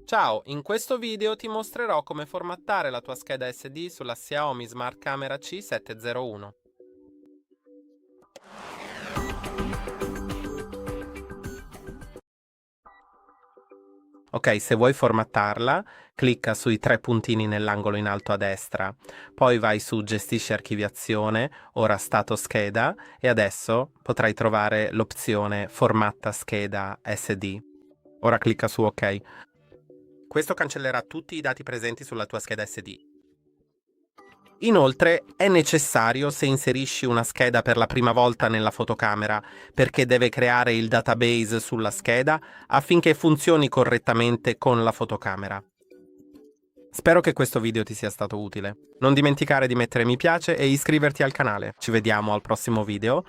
Ciao, in questo video ti mostrerò come formattare la tua scheda SD sulla XIAOMI Smart C701. Ok, se vuoi formattarla, clicca sui tre puntini nell'angolo in alto a destra, poi vai su Gestisci Archiviazione, ora Stato scheda, e adesso potrai trovare l'opzione Formatta scheda SD. Ora clicca su OK. Questo cancellerà tutti i dati presenti sulla tua scheda SD. Inoltre è necessario se inserisci una scheda per la prima volta nella fotocamera, perché deve creare il database sulla scheda affinché funzioni correttamente con la fotocamera. Spero che questo video ti sia stato utile. Non dimenticare di mettere mi piace e iscriverti al canale. Ci vediamo al prossimo video.